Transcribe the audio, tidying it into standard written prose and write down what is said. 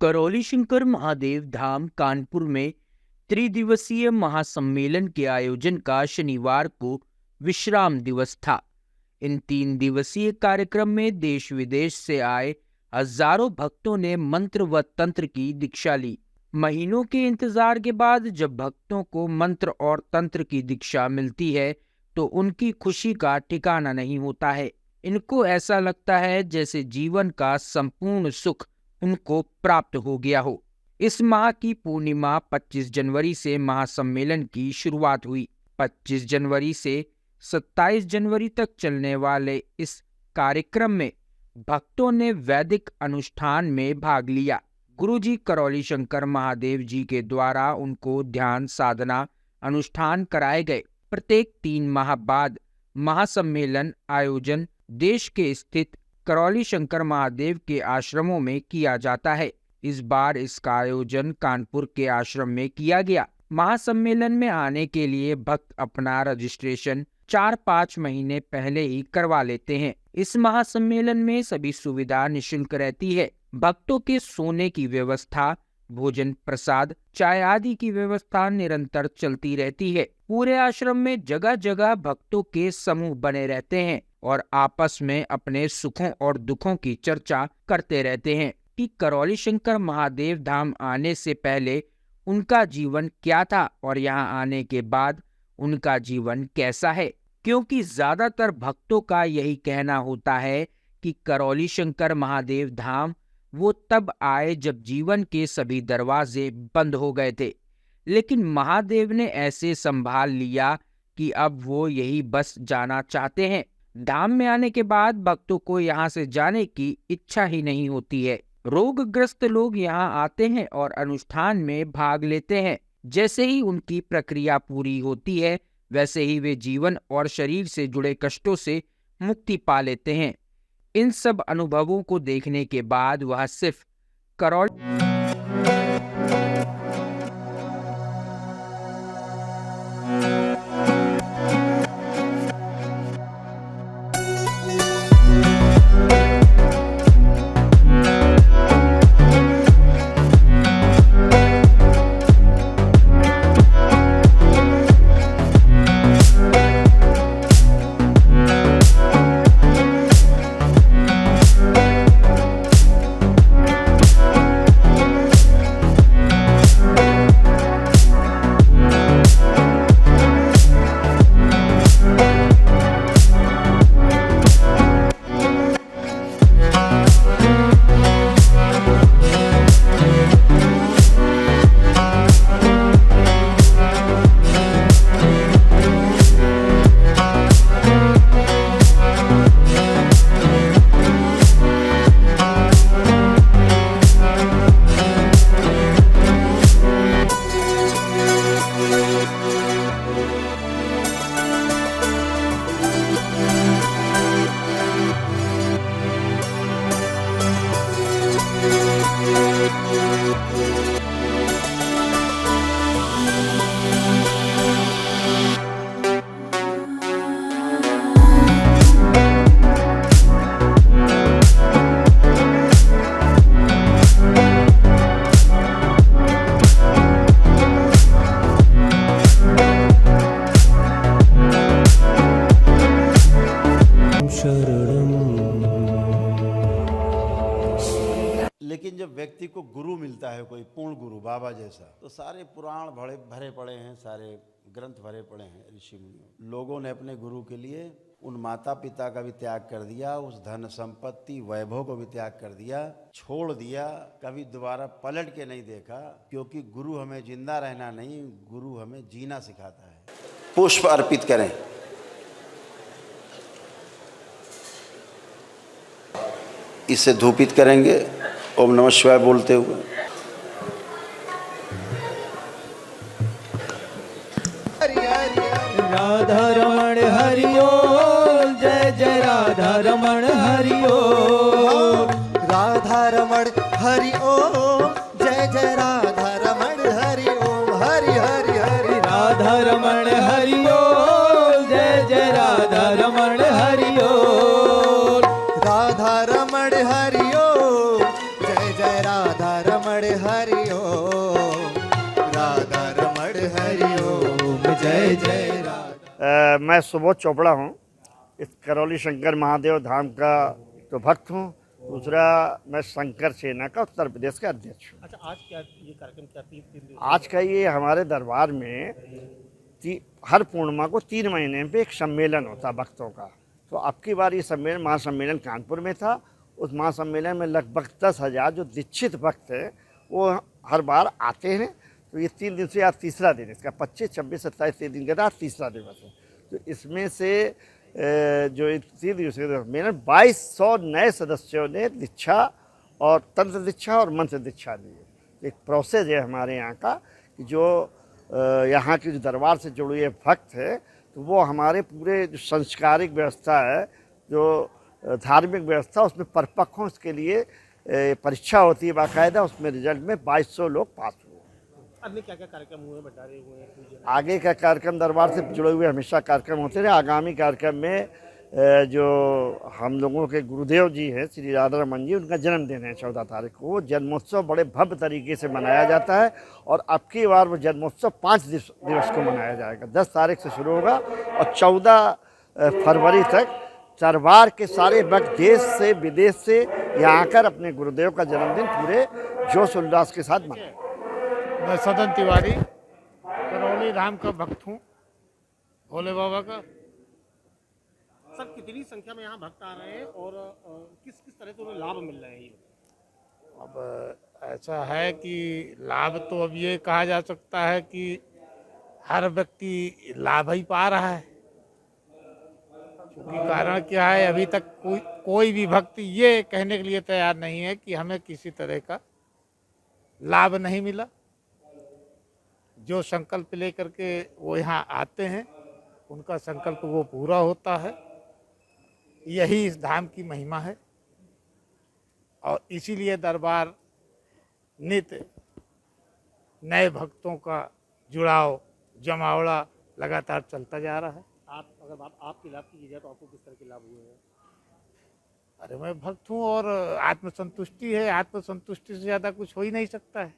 करौली शंकर महादेव धाम कानपुर में त्रिदिवसीय महासम्मेलन के आयोजन का शनिवार को विश्राम दिवस था। इन 3 दिवसीय कार्यक्रम में देश विदेश से आए हजारों भक्तों ने मंत्र व तंत्र की दीक्षा ली। महीनों के इंतजार के बाद जब भक्तों को मंत्र और तंत्र की दीक्षा मिलती है तो उनकी खुशी का ठिकाना नहीं होता है। इनको ऐसा लगता है जैसे जीवन का संपूर्ण सुख उनको प्राप्त हो गया हो। इस माह की पूर्णिमा 25 जनवरी से महासम्मेलन की शुरुआत हुई। 25 जनवरी से 27 जनवरी तक चलने वाले इस कार्यक्रम में भक्तों ने वैदिक अनुष्ठान में भाग लिया। गुरुजी करौली शंकर महादेव जी के द्वारा उनको ध्यान साधना अनुष्ठान कराए गए। प्रत्येक 3 माह बाद महासम्मेलन आयोजन देश के स्थित करौली शंकर महादेव के आश्रमों में किया जाता है। इस बार इसका आयोजन कानपुर के आश्रम में किया गया। महासम्मेलन में आने के लिए भक्त अपना रजिस्ट्रेशन 4-5 महीने पहले ही करवा लेते हैं। इस महासम्मेलन में सभी सुविधा निःशुल्क रहती है। भक्तों के सोने की व्यवस्था, भोजन प्रसाद, चाय आदि की व्यवस्था निरंतर चलती रहती है। पूरे आश्रम में जगह जगह भक्तों के समूह बने रहते हैं और आपस में अपने सुखों और दुखों की चर्चा करते रहते हैं कि करौली शंकर महादेव धाम आने से पहले उनका जीवन क्या था और यहाँ आने के बाद उनका जीवन कैसा है। क्योंकि ज्यादातर भक्तों का यही कहना होता है कि करौली शंकर महादेव धाम वो तब आए जब जीवन के सभी दरवाजे बंद हो गए थे, लेकिन महादेव ने ऐसे संभाल लिया कि अब वो यही बस जाना चाहते हैं। धाम में आने के बाद भक्तों को यहाँ से जाने की इच्छा ही नहीं होती है। रोगग्रस्त लोग यहाँ आते हैं और अनुष्ठान में भाग लेते हैं। जैसे ही उनकी प्रक्रिया पूरी होती है वैसे ही वे जीवन और शरीर से जुड़े कष्टों से मुक्ति पा लेते हैं। इन सब अनुभवों को देखने के बाद वह सिर्फ करौली लेकिन जब व्यक्ति को गुरु मिलता है, कोई पूर्ण गुरु बाबा जैसा, तो सारे पुराण भरे पड़े हैं, सारे ग्रंथ भरे पड़े हैं ऋषि मुनियों। लोगों ने अपने गुरु के लिए उन माता पिता का भी त्याग कर दिया, उस धन संपत्ति वैभव को भी त्याग कर दिया, छोड़ दिया, कभी दोबारा पलट के नहीं देखा। क्योंकि गुरु हमें जिंदा रहना नहीं, गुरु हमें जीना सिखाता है। पुष्प अर्पित करें। इसे धूपित करेंगे ओम नमः शिवाय बोलते हुए। राधा रमण हरि ओम, जय जय राधा रमण हरि ओम। राधा रमण हरि ओम, जय जय राधा रमण हरि ओम। हरि हरि हरि राधा रमण हरि ओम, जय जय राधा रमण हरि ओम। राधा रमण हरि ओम, जय जय राधा रमण जय जय राधा। मैं सुबोध चोपड़ा हूँ। इस करौली शंकर महादेव धाम का तो भक्त हूँ। दूसरा मैं शंकर सेना का उत्तर प्रदेश का अध्यक्ष हूँ। अच्छा, आज क्या ये कार्यक्रम क्या तीन दिन आज का ये हमारे दरबार में हर पूर्णिमा को 3 महीने पे एक सम्मेलन होता है भक्तों का। तो अब की बार ये सम्मेलन महासम्मेलन कानपुर में था। उस महासम्मेलन में लगभग 10,000 जो दीक्षित भक्त हैं वो हर बार आते हैं। तो ये 3 दिन से आज तीसरा दिन इसका 25, 26, 27 3 दिन के बाद तीसरा दिवस है। तो इसमें से जो 3 दिवसीय सम्मेलन 2200 नए सदस्यों ने दीक्षा और तंत्र दीक्षा और मंत्र दीक्षा ली है। एक प्रोसेस है हमारे यहाँ का कि जो यहाँ के जो दरबार से जुड़े हुए भक्त हैं तो वो हमारे पूरे जो संस्कारिक व्यवस्था है, जो धार्मिक व्यवस्था, उसमें परिपक्व हों। इसके लिए परीक्षा होती है बाकायदा। उसमें रिजल्ट में 2200 लोग पास हुए। अन्य क्या क्या कार्यक्रम हुए, भंडारे हुए, पूजन? आगे का कार्यक्रम दरबार से जुड़े हुए हमेशा कार्यक्रम होते रहे। आगामी कार्यक्रम में जो हम लोगों के गुरुदेव जी हैं श्री राधा रमन जी, उनका जन्मदिन है 14 तारीख को। वो जन्मोत्सव बड़े भव्य तरीके से मनाया जाता है और अब की बार वो जन्मोत्सव 5 दिवस को मनाया जाएगा। 10 तारीख से शुरू होगा और 14 फरवरी तक दरबार के सारे भक्त देश से विदेश से यहाँ आकर अपने गुरुदेव का जन्मदिन पूरे जोश उल्लास के साथ मनाएं। मैं सदन तिवारी करौली धाम का भक्त हूँ, भोले बाबा का। सर, कितनी संख्या में यहाँ भक्त आ रहे हैं और किस किस तरह से उन्हें लाभ मिल रहे हैं? अब ऐसा है कि लाभ तो अब ये कहा जा सकता है कि हर व्यक्ति लाभ ही पा रहा है। क्योंकि कारण क्या है, अभी तक कोई भी भक्त ये कहने के लिए तैयार नहीं है कि हमें किसी तरह का लाभ नहीं मिला। जो संकल्प लेकर के वो यहाँ आते हैं उनका संकल्प वो पूरा होता है। यही इस धाम की महिमा है और इसीलिए दरबार नित्य नए भक्तों का जुड़ाव जमावड़ा लगातार चलता जा रहा है। अगर आपकी लाभ की जाए तो आपको किस तरह के लाभ हुए हैं? अरे मैं भक्त हूँ और आत्मसंतुष्टि है। आत्मसंतुष्टि से ज़्यादा कुछ हो ही नहीं सकता है।